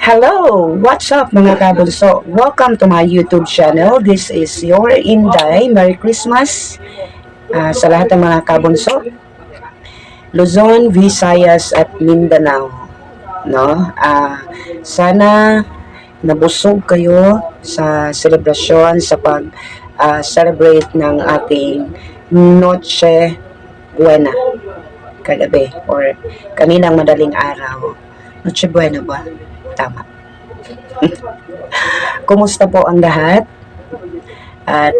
Hello! What's up mga kabunso? Welcome to my YouTube channel. This is your Inday. Merry Christmas sa lahat ng mga kabunso. Luzon, Visayas at Mindanao. No? Sana nabusog kayo sa selebrasyon, sa pag-celebrate ng ating Noche Buena kagabi or kaninang madaling araw. Noche Buena ba? Tama. Kumusta po ang lahat? At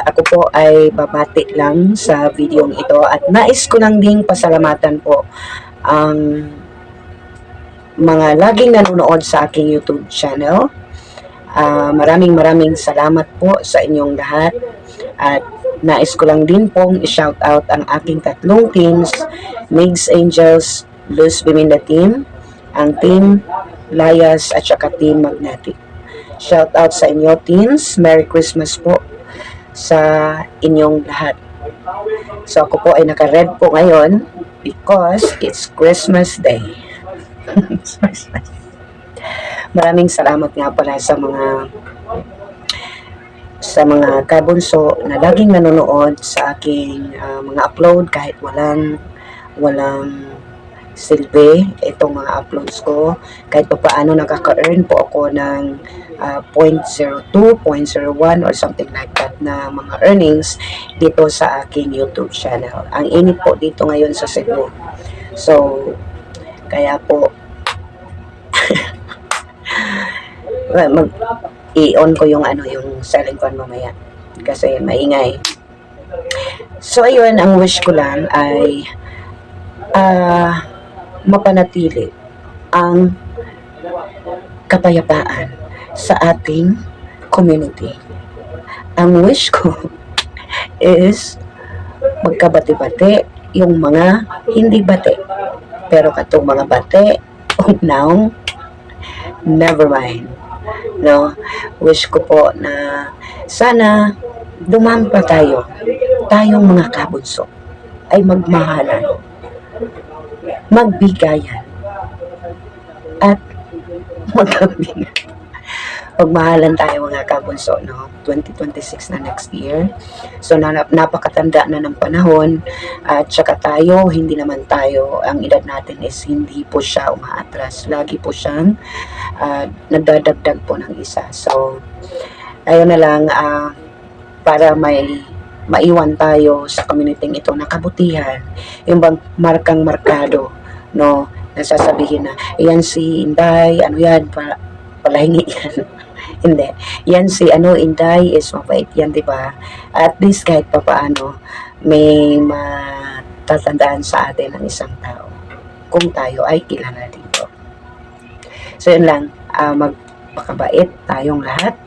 ako po ay babati lang sa video ito at nais ko lang ding pasalamatan po ang mga laging nanonood sa aking YouTube channel. Maraming salamat po sa inyong lahat at nais ko lang din pong i-shout out ang aking tatlong teams, Migs Angels, Luz Biminda team, ang team Layas at saka team Magnetic. Shout out sa inyo teams. Merry Christmas po sa inyong lahat. So ako po ay naka-red po ngayon because it's Christmas Day. Maraming salamat nga pala sa mga kabunso na laging nanonood sa aking mga upload kahit walang silbi itong mga uploads ko. Kahit pa paano nakaka-earn po ako ng 0.02, 0.01 or something like that na mga earnings dito sa aking YouTube channel. Ang init po dito ngayon sa Cebu. So, kaya po i-on ko yung selling fan mamaya kasi maingay. So, ayun, ang wish ko lang ay mapanatili ang kapayapaan sa ating community. Ang wish ko is magkabati-bati yung mga hindi bati. Pero katong mga bati, now, never mind. No? Wish ko po na sana dumami pa tayong mga kabunso ay magmahalan, magbigayan, at magmahalan tayo mga kabunso, no? 2026 na next year. So, napakatanda na ng panahon at saka tayo, hindi naman tayo, ang edad natin is hindi po siya umaatras. Lagi po siyang nagdadagdag po ng isa. So, ayun na lang, para maiwan tayo sa community ito na kabutihan, yung bang markang markado, no? Nasasabihin na, yan si Inday, ano yan, palahingi yan. Hindi. Yan si Inday is mabait yan, di ba? At least kahit pa paano, may matatandaan sa atin ng isang tao kung tayo ay kilala dito. So, yun lang. Magpakabait tayong lahat.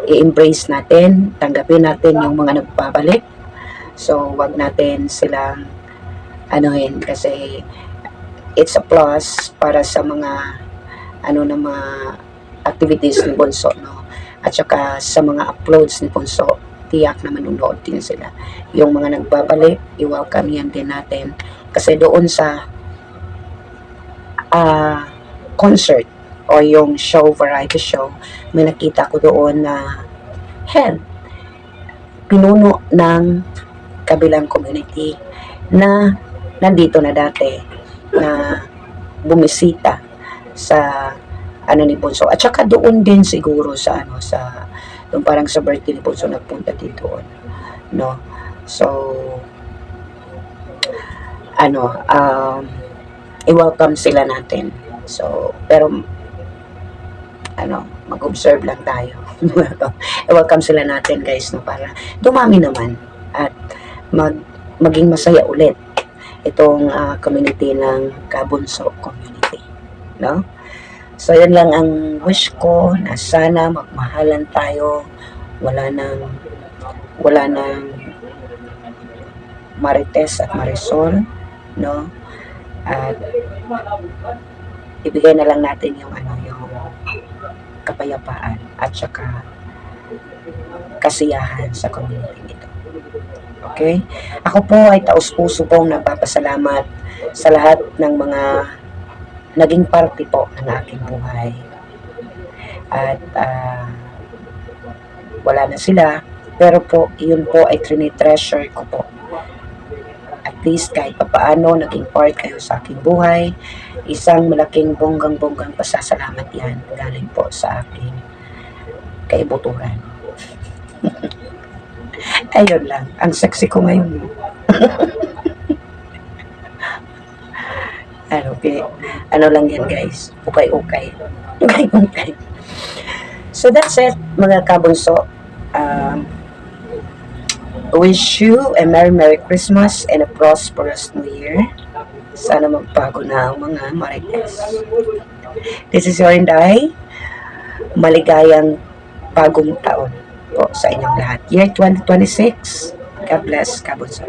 I-embrace natin, tanggapin natin yung mga nagpabalik. So, wag natin silang kasi it's a plus para sa mga mga activities ni Bonso, no? At saka sa mga uploads ni Bonso, tiyak na manunood din sila. Yung mga nagbabalik, i-welcome yan din natin. Kasi doon sa concert o yung show, variety show, may nakita ko doon na pinuno ng kabilang community na nandito na dati na bumisita sa ni Bonso. At saka doon din siguro sa yung parang sa birthday ni Bonso nagpunta dito doon, no? So i-welcome sila natin. So pero mag-observe lang tayo. I-welcome sila natin, guys, no, para dumami naman at maging masaya ulit itong community ng Kabunso community, no? So, yan lang ang wish ko na sana magmahalan tayo, wala nang Marites at Marisol, no? At ibigay na lang natin yung yung kapayapaan at saka kasiyahan sa community nito. Okay? Ako po ay taos-puso pong nagpapasalamat sa lahat ng mga naging parte po ng aking buhay. At wala na sila, pero po, yun po ay treasure ko po. At least kahit papaano, naging part kayo sa aking buhay. Isang malaking bonggang-bonggang pasasalamat yan galing po sa aking kaibuturan. Ayun lang, ang sexy ko ngayon. Okay. Ano lang yan guys, ukay-ukay. Ukay-ukay. So that's it mga kabunso. Wish you a Merry Christmas and a prosperous New Year. Sana magbago na ang mga marites. This is your Inday. Maligayang bagong taon po sa inyong lahat. Year 2026. God bless, kabunso.